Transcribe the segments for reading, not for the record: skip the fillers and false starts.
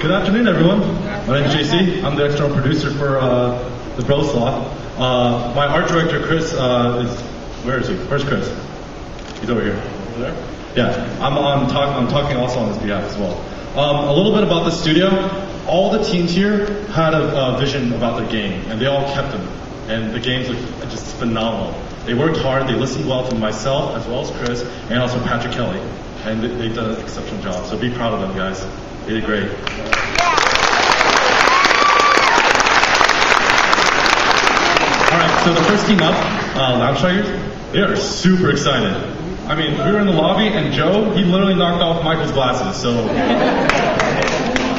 Good afternoon, everyone. My name is JC. I'm the external producer for the Bro Slot. My art director, Chris, where is he? Where's Chris? He's over here. Over there? Yeah, I'm talking also on his behalf as well. A little bit about the studio. All the teams here had a vision about their game, and they all kept them. And the games look just phenomenal. They worked hard. They listened well to myself as well as Chris, and also Patrick Kelly. And they've done an exceptional job. So be proud of them, guys. They did great. All right, so the first team up, Lounge-Tigers, they are super excited. I mean, we were in the lobby, and Joe, he literally knocked off Michael's glasses. So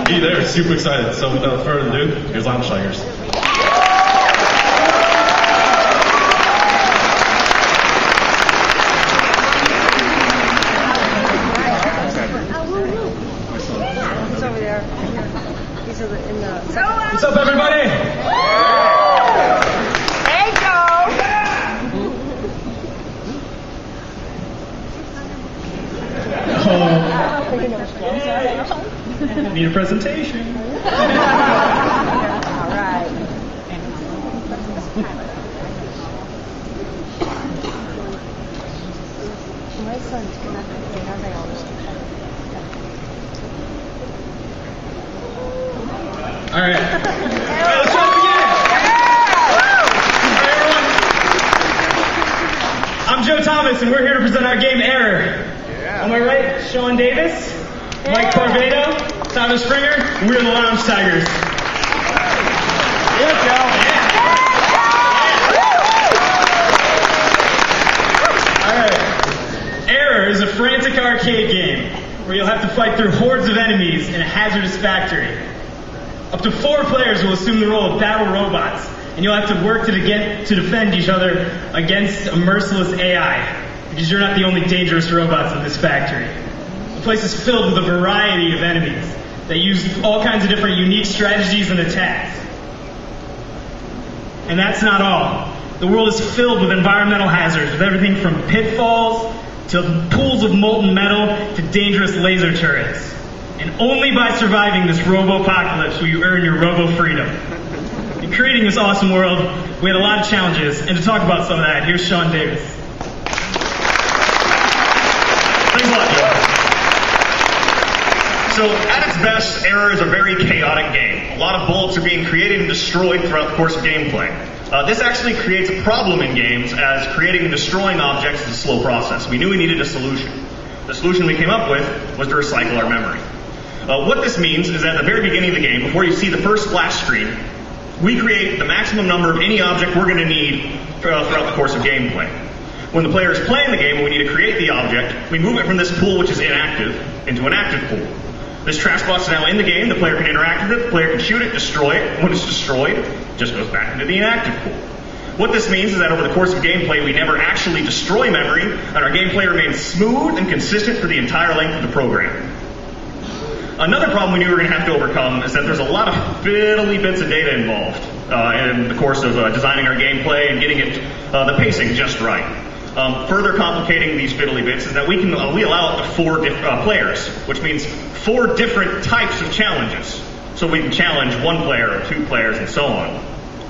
they're super excited. So without further ado, here's Lounge-Tigers. What's up, everybody? Hey, Joe! Need a presentation. All right. My son's gonna have All right. Let's try it again. All right, everyone. I'm Joe Thomas, and we're here to present our game Err0r. On my right, Sean Davis, Mike Barbato, tdspringer, and we're the Lounge-Tigers. Yeah, Joe. All right. Err0r is a frantic arcade game where you'll have to fight through hordes of enemies in a hazardous factory. Up to 4 players will assume the role of battle robots, and you'll have to work to defend each other against a merciless AI, because you're not the only dangerous robots in this factory. The place is filled with a variety of enemies that use all kinds of different unique strategies and attacks. And that's not all. The world is filled with environmental hazards, with everything from pitfalls to pools of molten metal to dangerous laser turrets. And only by surviving this robo-apocalypse will you earn your robo-freedom. In creating this awesome world, we had a lot of challenges, and to talk about some of that, here's Sean Davis. Thanks a lot, Joe. So, at its best, Err0r is a very chaotic game. A lot of bullets are being created and destroyed throughout the course of gameplay. This actually creates a problem in games, as creating and destroying objects is a slow process. We knew we needed a solution. The solution we came up with was to recycle our memory. What this means is at the very beginning of the game, before you see the first splash screen, we create the maximum number of any object we're going to need throughout the course of gameplay. When the player is playing the game and we need to create the object, we move it from this pool, which is inactive, into an active pool. This trash box is now in the game, the player can interact with it, the player can shoot it, destroy it. When it's destroyed, it just goes back into the inactive pool. What this means is that over the course of gameplay, we never actually destroy memory, and our gameplay remains smooth and consistent for the entire length of the program. Another problem we knew we were going to have to overcome is that there's a lot of fiddly bits of data involved in the course of designing our gameplay and getting it the pacing just right. Further complicating these fiddly bits is that we allow up to 4 players, which means 4 different types of challenges. So we can challenge 1 player or 2 players and so on.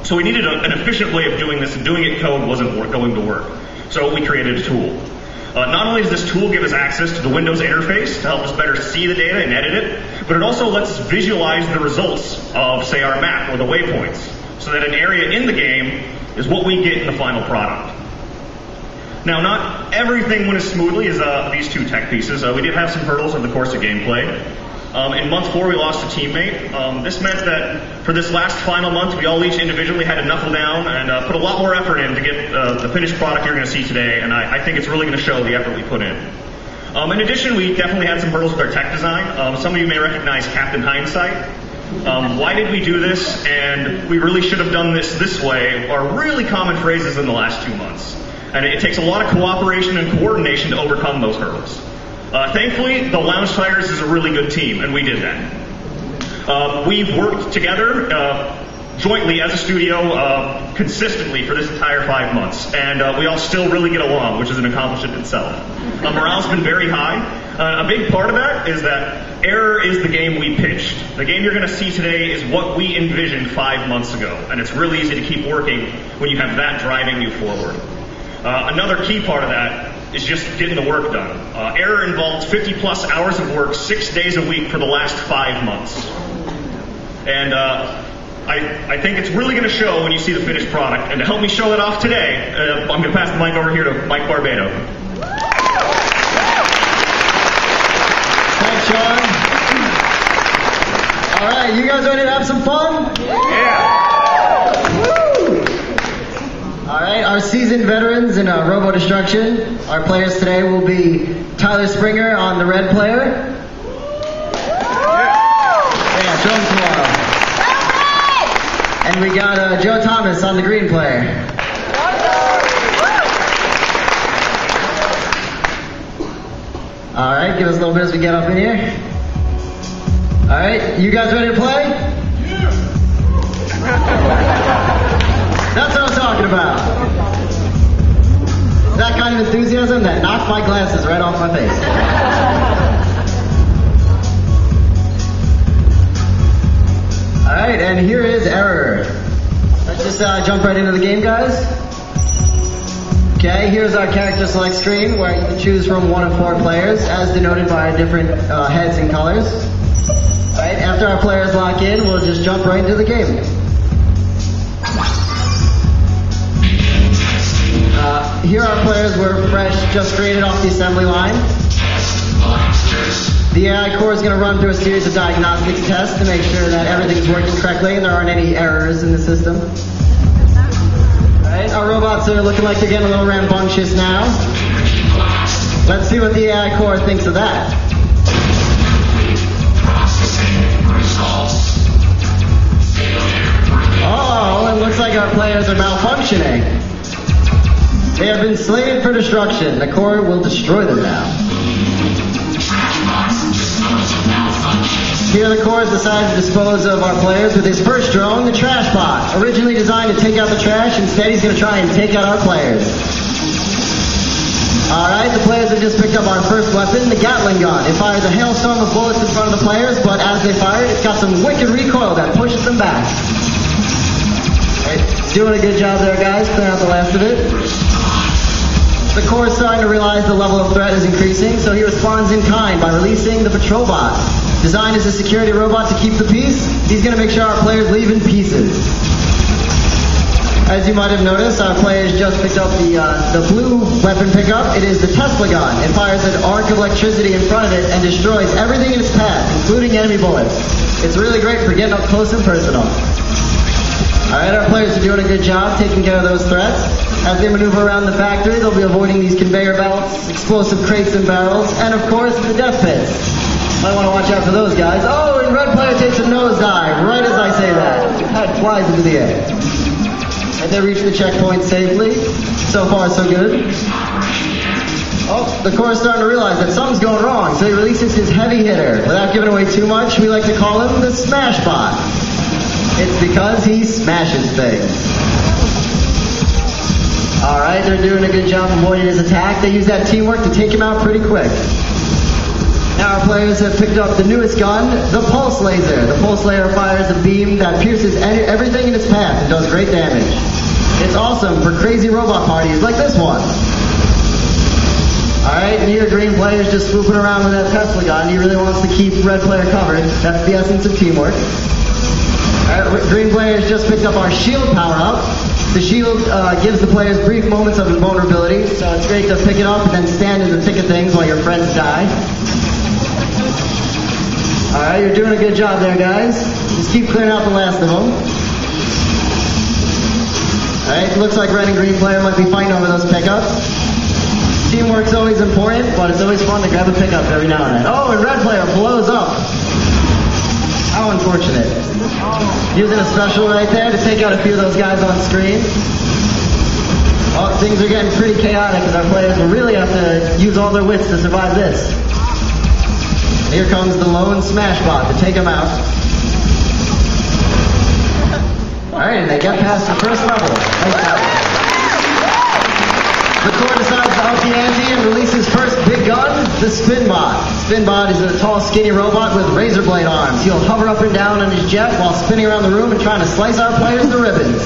So we needed an efficient way of doing this, and doing it code wasn't going to work. So we created a tool. Not only does this tool give us access to the Windows interface to help us better see the data and edit it, but it also lets us visualize the results of, say, our map or the waypoints, so that an area in the game is what we get in the final product. Now, not everything went as smoothly as these 2 tech pieces. We did have some hurdles over the course of gameplay. In month 4, we lost a teammate. This meant that for this last final month, we all each individually had to knuckle down and put a lot more effort in to get the finished product you're going to see today, and I think it's really going to show the effort we put in. In addition, we definitely had some hurdles with our tech design. Some of you may recognize Captain Hindsight. Why did we do this, and we really should have done this way, are really common phrases in the last 2 months. And it takes a lot of cooperation and coordination to overcome those hurdles. Thankfully, the Lounge-Tigers is a really good team, and we did that. We've worked together jointly as a studio consistently for this entire 5 months, and we all still really get along, which is an accomplishment itself. Morale's been very high. A big part of that is that Err is the game we pitched. The game you're going to see today is what we envisioned 5 months ago, and it's really easy to keep working when you have that driving you forward. Another key part of that is just getting the work done. Err involved 50 plus hours of work 6 days a week for the last 5 months. And I think it's really going to show when you see the finished product. And to help me show that off today, I'm going to pass the mic over here to Mike Barbato. Thanks, Sean. All right, you guys ready to have some fun? Yeah! Woo! All right, our seasoned veterans in Robo Destruction. Our players today will be tdspringer on the red player. Yeah, show them tomorrow. And we got Joe Thomas on the green player. All right, give us a little bit as we get up in here. All right, you guys ready to play? Yeah. That's what I'm talking about. That kind of enthusiasm that knocked my glasses right off my face. All right, and here is Err0r. Let's just jump right into the game, guys. Okay, here's our character select screen where you can choose from 1 of 4 players, as denoted by different heads and colors. All right, after our players lock in, we'll just jump right into the game. Here our players were fresh, just created off the assembly line. The AI core is going to run through a series of diagnostics tests to make sure that everything's working correctly and there aren't any errors in the system. Alright, our robots are looking like they're getting a little rambunctious now. Let's see what the AI core thinks of that. Oh, it looks like our players are malfunctioning. They have been slated for destruction. The core will destroy them now. Here the core has decided to dispose of our players with his first drone, the trash bot. Originally designed to take out the trash, instead he's going to try and take out our players. Alright, the players have just picked up our first weapon, the Gatling gun. It fires a hailstorm of bullets in front of the players, but as they fire it, it's got some wicked recoil that pushes them back. Alright, doing a good job there, guys. Clear out the last of it. The core is starting to realize the level of threat is increasing, so he responds in kind by releasing the patrol bot. Designed as a security robot to keep the peace, he's going to make sure our players leave in pieces. As you might have noticed, our players just picked up the blue weapon pickup. It is the Tesla gun. It fires an arc of electricity in front of it and destroys everything in its path, including enemy bullets. It's really great for getting up close and personal. Alright, our players are doing a good job taking care of those threats. As they maneuver around the factory, they'll be avoiding these conveyor belts, explosive crates and barrels, and of course, the death pits. Might want to watch out for those guys. Oh, and red player takes a nosedive, right as I say that. Head flies into the air. And they reach the checkpoint safely. So far, so good. Oh, the core is starting to realize that something's going wrong, so he releases his heavy hitter. Without giving away too much, we like to call him the Smash Bot. It's because he smashes things. Alright, they're doing a good job avoiding his attack. They use that teamwork to take him out pretty quick. Now our players have picked up the newest gun, the Pulse Laser. The Pulse Laser fires a beam that pierces everything in its path and does great damage. It's awesome for crazy robot parties like this one. Alright, and here green player's just swooping around with that Tesla gun. He really wants to keep red player covered. That's the essence of teamwork. Alright, green player's just picked up our shield power-up. The shield gives the players brief moments of invulnerability, so it's great to pick it up and then stand in the thick of things while your friends die. Alright, you're doing a good job there, guys. Just keep clearing out the last of them. Alright, looks like red and green player might be fighting over those pickups. Teamwork's always important, but it's always fun to grab a pickup every now and then. Oh, and red player blows up. How unfortunate. Using a special right there to take out a few of those guys on screen. Oh, things are getting pretty chaotic because our players will really have to use all their wits to survive this. Here comes the lone Smash Bot to take him out. Alright, and they get past the first level. Nice job. The core decides to up the ante and release his first big gun, the Spinbot. Spinbot is a tall, skinny robot with razor blade arms. He'll hover up and down on his jet while spinning around the room and trying to slice our players to ribbons.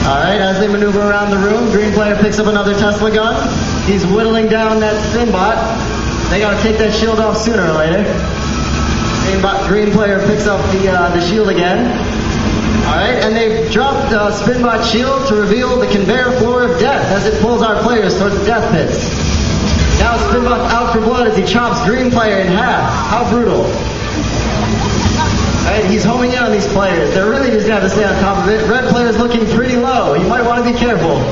Alright, as they maneuver around the room, green player picks up another Tesla gun. He's whittling down that Spinbot. They gotta take that shield off sooner or later. Green player picks up the shield again. Alright, and they've dropped Spinbot's shield to reveal the conveyor floor of death as it pulls our players towards the death pits. Now Spinbot's out for blood as he chops green player in half. How brutal. Alright, he's homing in on these players. They're really just gonna have to stay on top of it. Red player's looking pretty low. You might want to be careful.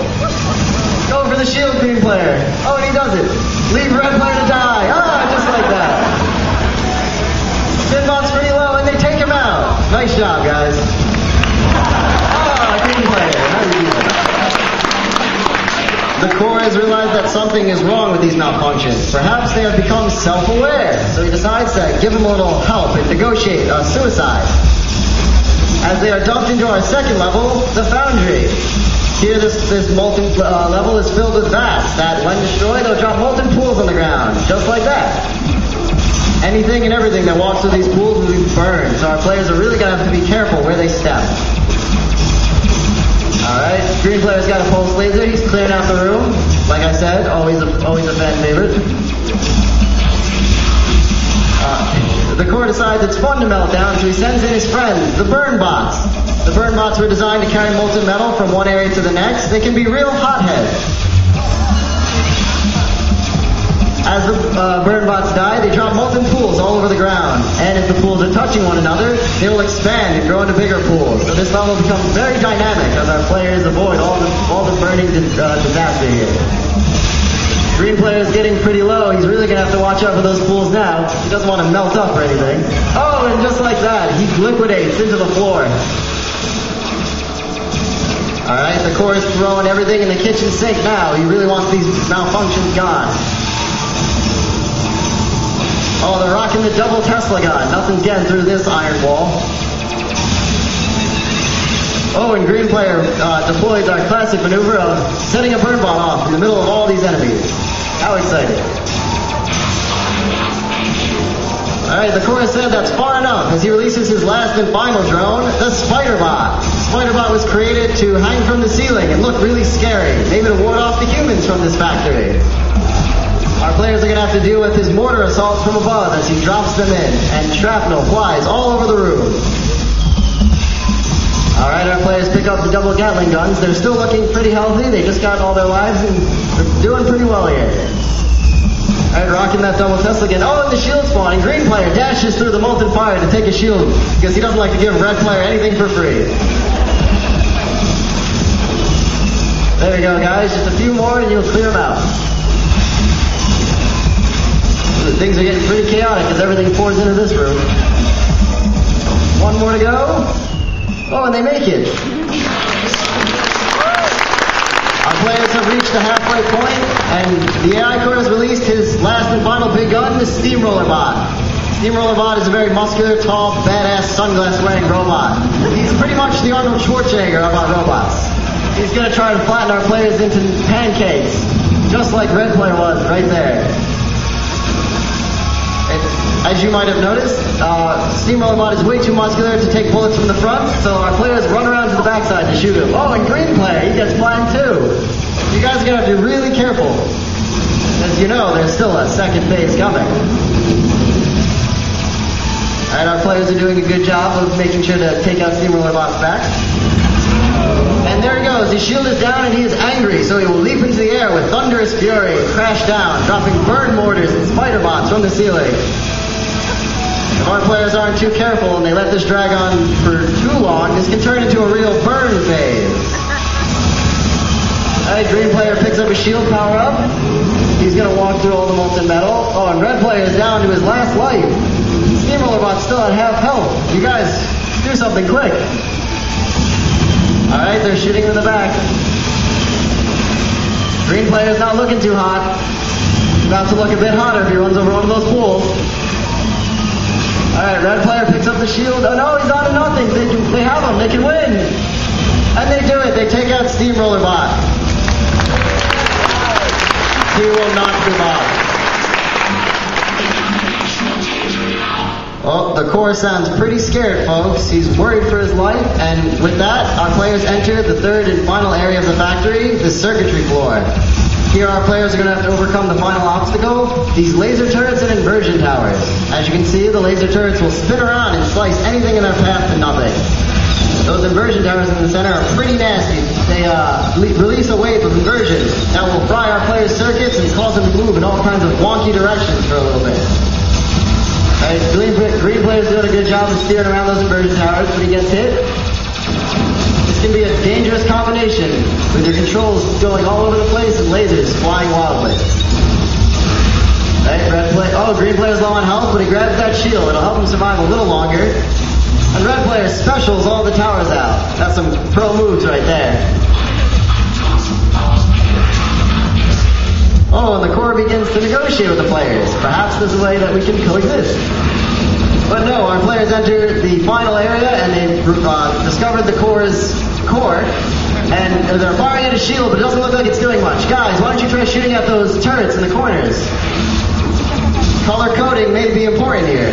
Go for the shield, green player. Oh, and he does it. Leave red player to die. Ah, just like that. Spinbot's pretty low and they take him out. Nice job, guys. Green player. How do you do that? The core has realized that something is wrong with these malfunctions. Perhaps they have become self-aware. So he decides to give them a little help and negotiate a suicide. As they are dumped into our second level, the Foundry. Here this molten level is filled with vats that, when destroyed, they'll drop molten pools on the ground. Just like that. Anything and everything that walks through these pools will be burned. So our players are really going to have to be careful where they step. Alright, green player's got a pulse laser. He's clearing out the room. Like I said, always a fan favorite. The core decides it's fun to melt down, so he sends in his friends, the burn bots. The burn bots were designed to carry molten metal from one area to the next. They can be real hotheads. As the burn bots die, they drop molten pools all over the ground. And if the pools are touching one another, they will expand and grow into bigger pools. So this level becomes very dynamic as our players avoid all the burning disaster here. Green player is getting pretty low. He's really going to have to watch out for those pools now. He doesn't want to melt up or anything. Oh, and just like that, he liquidates into the floor. Alright, the core is throwing everything in the kitchen sink now. He really wants these malfunctions gone. Oh, they're rocking the double Tesla gun. Nothing's getting through this iron wall. Oh, and green player deploys our classic maneuver of setting a burn bomb off in the middle of all these enemies. How exciting. Alright, the core said that's far enough as he releases his last and final drone, the Spider-Bot. Spider-Bot was created to hang from the ceiling and look really scary, maybe to ward off the humans from this factory. Our players are going to have to deal with his mortar assaults from above as he drops them in, and shrapnel flies all over the room. Alright, our players pick up the double Gatling guns. They're still looking pretty healthy. They just got all their lives and they're doing pretty well here. Alright, rocking that double Tesla again. Oh, and the shield spawning. Green player dashes through the molten fire to take a shield because he doesn't like to give red player anything for free. There we go, guys. Just a few more and you'll clear them out. Things are getting pretty chaotic as everything pours into this room. One more to go. Oh, and they make it. Our players have reached the halfway point, and the AI core has released his last and final big gun, the Steamroller Bot. Steamroller Bot is a very muscular, tall, badass, sunglass-wearing robot. He's pretty much the Arnold Schwarzenegger of our robots. He's going to try to flatten our players into pancakes, just like Red Player was right there. As you might have noticed, Steamroller Bot is way too muscular to take bullets from the front, so our players run around to the backside to shoot him. Oh, and green player, he gets flattened too. You guys are going to have to be really careful. As you know, there's still a second phase coming. Alright, our players are doing a good job of making sure to take out Steamroller Bot's back. And there he goes. His shield is down and he is angry, so he will leap into the air with thunderous fury and crash down, dropping burn mortars and spider bots from the ceiling. If our players aren't too careful and they let this drag on for too long, this can turn into a real burn phase. Alright, green player picks up his shield power up. He's going to walk through all the molten metal. Oh, and red player is down to his last life. Steamroller Bot's still at half health. You guys, do something quick. Alright, they're shooting him in the back. Green player's not looking too hot. He's about to look a bit hotter if he runs over one of those pools. Alright, red player picks up the shield. Oh no, he's on to nothing. They have him. They can win. And they do it. They take out Steamroller Bot. He will not survive. Well, the core sounds pretty scared, folks. He's worried for his life, and with that, our players enter the third and final area of the factory, the circuitry floor. Here our players are going to have to overcome the final obstacle, these laser turrets and inversion towers. As you can see, the laser turrets will spin around and slice anything in their path to nothing. Those inversion towers in the center are pretty nasty. They release a wave of inversion that will fry our players' circuits and cause them to move in all kinds of wonky directions for a little bit. Right, green player's doing a good job of steering around those inversion towers, but he gets hit. This can be a dangerous combination with your controls going all over the place and lasers flying wildly. Right, green player's low on health, but he grabs that shield. It'll help him survive a little longer. And red player specials all the towers out. That's some pro moves right there. Oh, and the core begins to negotiate with the players. Perhaps there's a way that we can coexist. But no, our players enter the final area and they've discovered the core's core. And they're firing at a shield, but it doesn't look like it's doing much. Guys, why don't you try shooting at those turrets in the corners? Color coding may be important here.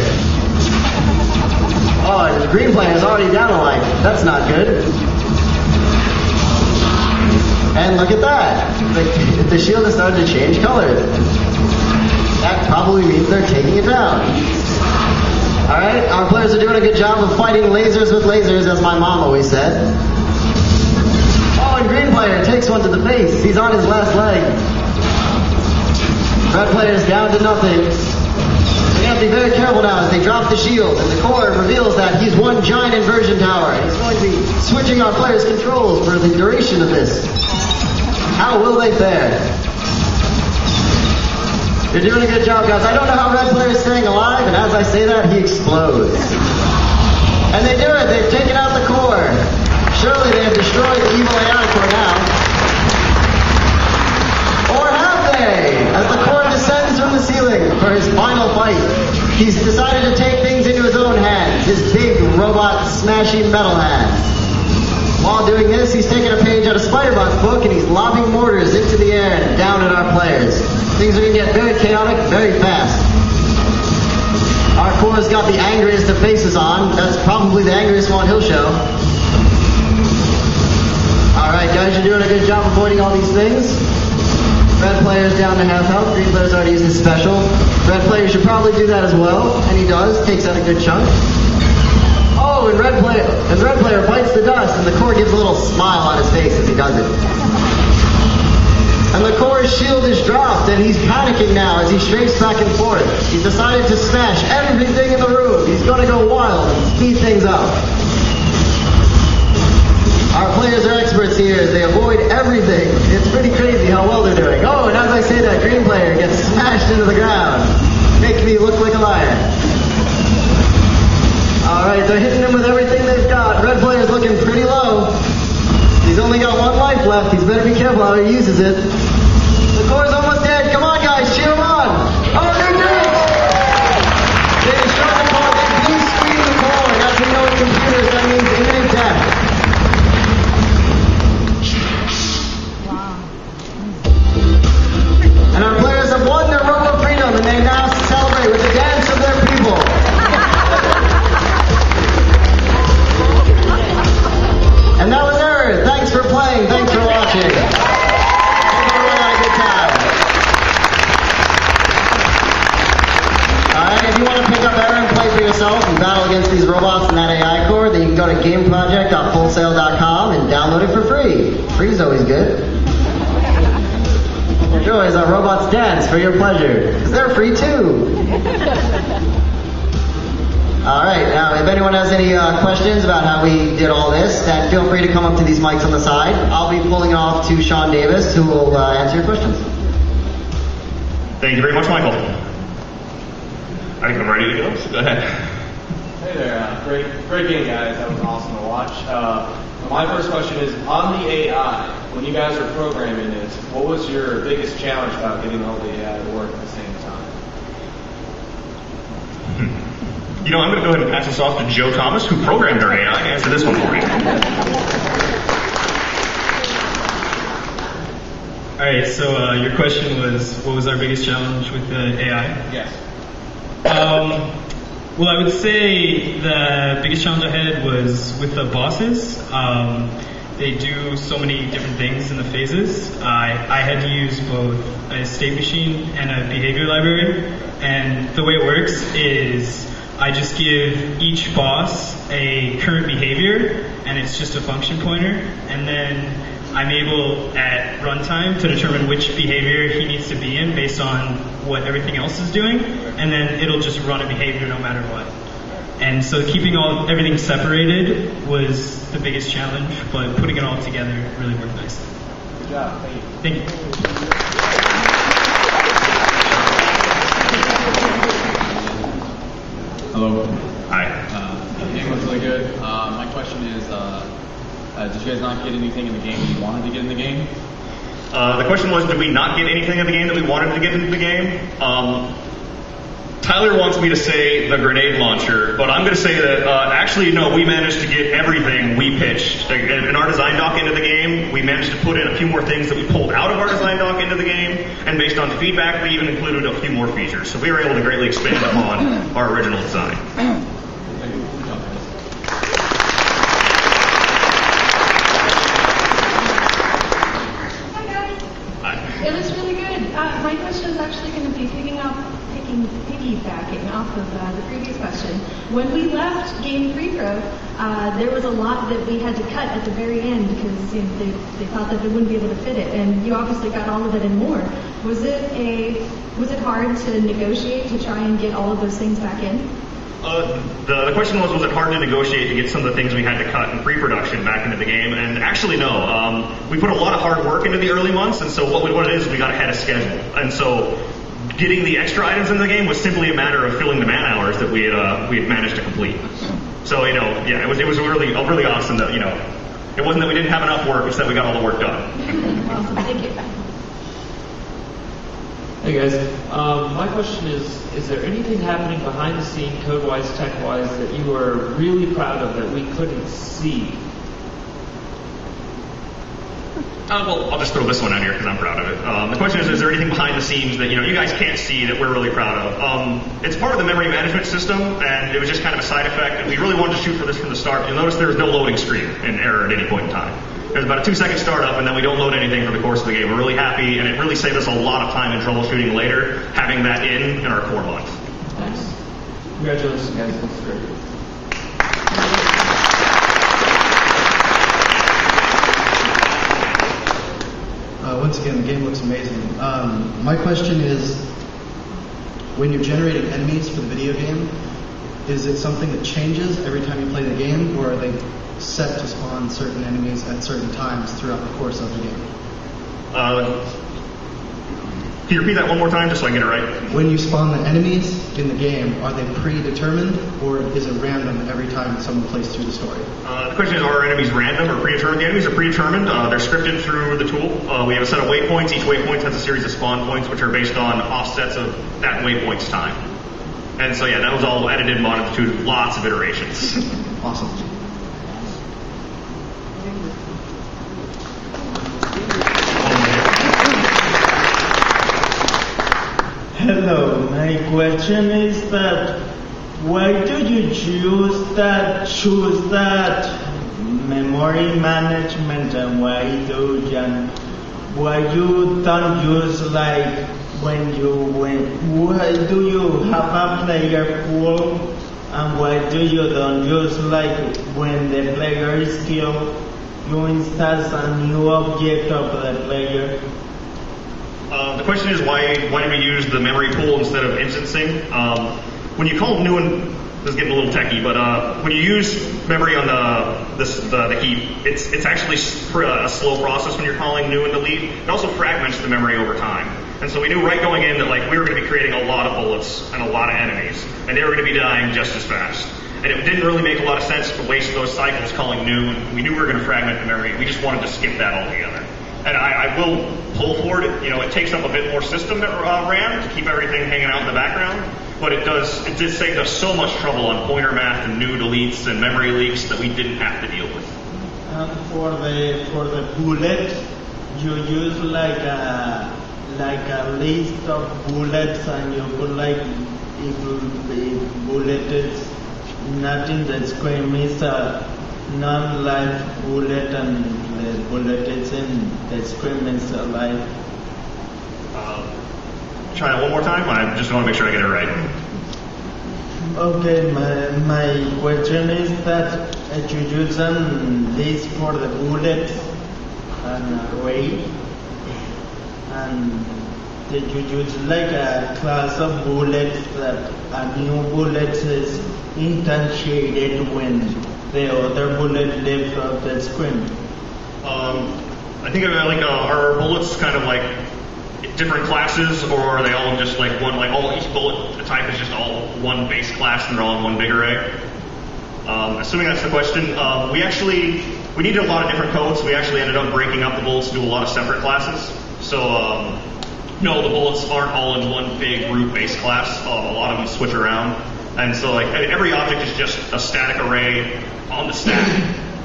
Oh, and the green player is already down a life. That's not good. And look at that. The shield has started to change colors. That probably means they're taking it down. Alright, our players are doing a good job of fighting lasers with lasers, as my mom always said. Oh, and green player takes one to the face. He's on his last leg. Red player's down to nothing. We have to be very careful now as they drop the shield, and the core reveals that he's one giant inversion tower. He's going to be switching our players' controls for the duration of this. How will they fare? You're doing a good job, guys. I don't know how red player is staying alive, and as I say that, he explodes. And they do it. They've taken out the core. Surely they have destroyed the evil AI core now. Or have they? As the core descends from the ceiling for his final fight, he's decided to take things into his own hands, his big robot smashing metal hands. While doing this, he's taking a page out of Spider-Bot's book and he's lobbing mortars into the air and down at our players. Things are going to get very chaotic very fast. Our core's got the angriest of faces on. That's probably the angriest one he'll show. Alright guys, you're doing a good job avoiding all these things. Red player's down to half health. Green player's already used his special. Red player should probably do that as well. And he does. Takes out a good chunk. Oh, and red player bites the dust, and the core gives a little smile on his face as he does it. And the core's shield is dropped, and he's panicking now as he strays back and forth. He's decided to smash everything in the room. He's going to go wild and speed things up. Our players are experts here. They avoid everything. It's pretty crazy how well they're doing. Oh, and as I say that, green player gets smashed into the ground. Makes me look like a liar. Alright, they're hitting him with everything they've got. Red player's looking pretty low. He's only got one life left. He's better be careful how he uses it. The core's almost dead. Come on, guys, cheer him on. Oh, they did it! They destroyed the core. They blue screened the core. And as we know in computers, that means imminent death. And our players have won their Robo Freedom, and they now celebrate with the dance of their people. And that was Err. Thanks for playing. Thanks for watching. Hope everyone had a good time. Alright, if you want to pick up Err and play for yourself and battle against these robots in that AI core, then you can go to gameproject.fullsail.com and download it for free. Free is always good. Enjoy as our robots dance for your pleasure, because they're free too. Alright, now if anyone has any questions about how we did all this, then feel free to come up to these mics on the side. I'll be pulling it off to Sean Davis, who will answer your questions. Thank you very much, Michael. I think I'm ready to go, so go ahead. Hey there, great game, guys. That was awesome to watch. My first question is, on the AI, when you guys were programming it, what was your biggest challenge about getting all the AI to work at the same time? You know, I'm going to go ahead and pass this off to Joe Thomas, who programmed our AI, to answer this one for you. All right, so your question was, what was our biggest challenge with the AI? Yes. Well, I would say the biggest challenge I had was with the bosses. They do so many different things in the phases. I had to use both a state machine and a behavior library. And the way it works is I just give each boss a current behavior, and it's just a function pointer. And then I'm able at runtime to determine which behavior he needs to be in based on what everything else is doing. And then it'll just run a behavior no matter what. And so keeping everything separated was the biggest challenge, but putting it all together really worked nicely. Good job. Thank you. Thank you. Hello. Hi. The game was really good. My question is, did you guys not get anything in the game that you wanted to get in the game? The question was, did we not get anything in the game that we wanted to get into the game? Tyler wants me to say the grenade launcher, but I'm going to say that actually, no, we managed to get everything we pitched in our design doc into the game. We managed to put in a few more things that we pulled out of our design doc into the game, and based on the feedback, we even included a few more features. So we were able to greatly expand upon our original design. It was really good. My question is actually going to be piggybacking off of the previous question. When we left Game Pre-Pro, there was a lot that we had to cut at the very end because they thought that they wouldn't be able to fit it, and you obviously got all of it and more. Was it hard to negotiate to try and get all of those things back in? The question was it hard to negotiate to get some of the things we had to cut in pre-production back into the game? And actually, no. We put a lot of hard work into the early months, and so what it is, we got ahead of schedule. And so getting the extra items in the game was simply a matter of filling the man hours that we had managed to complete. So, yeah, it was really awesome that, it wasn't that we didn't have enough work, it's that we got all the work done. Awesome, thank you. Hey guys, my question is there anything happening behind the scene, code-wise, tech-wise, that you are really proud of that we couldn't see? Well, I'll just throw this one out here because I'm proud of it. The question is there anything behind the scenes that you guys can't see that we're really proud of? It's part of the memory management system, and it was just kind of a side effect, and we really wanted to shoot for this from the start. You'll notice there was no loading screen in Err at any point in time. There's about a 2-second startup, and then we don't load anything for the course of the game. We're really happy, and it really saved us a lot of time in troubleshooting later, having that in our core month. Thanks. Congratulations, guys. That's great. Once again, the game looks amazing. My question is, when you're generating enemies for the video game, is it something that changes every time you play the game, or are they set to spawn certain enemies at certain times throughout the course of the game? Can you repeat that one more time just so I get it right? When you spawn the enemies in the game, are they predetermined, or is it random every time someone plays through the story? The question is, are our enemies random or predetermined? The enemies are predetermined. They're scripted through the tool. We have a set of waypoints. Each waypoint has a series of spawn points, which are based on offsets of that waypoint's time. And so, yeah, that was all edited and modded through lots of iterations. Awesome. Hello, my question is that why do you choose that memory management, and why you don't use like why do you have a player pool, and why do you don't use like when the player is killed, you instance a new object of the player? The question is, why do we use the memory pool instead of instancing? When you call new and this is getting a little techie, but when you use memory on the heap, it's actually a slow process when you're calling new and delete. It also fragments the memory over time. And so we knew right going in that we were going to be creating a lot of bullets and a lot of enemies, and they were going to be dying just as fast. And it didn't really make a lot of sense to waste those cycles calling new, and we knew we were going to fragment the memory. We just wanted to skip that altogether. And I will pull forward, it takes up a bit more system RAM to keep everything hanging out in the background. but it did save us so much trouble on pointer math and new deletes and memory leaks that we didn't have to deal with. For the bullet, you use like a list of bullets, and you put like if bullet is not in the screen, it's a non-live bullet, and the bullet is in the screen, it's alive. Try that one more time. I just want to make sure I get it right. Okay, my question is that you use a list for the bullets, an array, and did you use like a class of bullets that a new bullet is instantiated when the other bullet left off the screen? I think of it like are bullets kind of like different classes, or are they all just like one, like each bullet type is just all one base class and they're all in one big array? Assuming that's the question, we needed a lot of different codes. We actually ended up breaking up the bullets into a lot of separate classes. So no, the bullets aren't all in one big root base class. A lot of them switch around. And so like every object is just a static array on the stack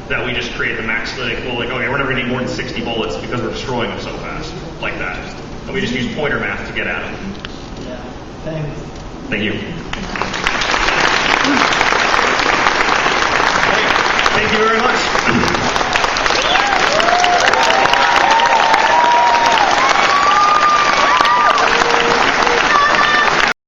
that we just create the max, okay, we're never gonna need more than 60 bullets because we're destroying them so fast, like that. And we just use pointer math to get at them. Yeah, thanks. Thank you.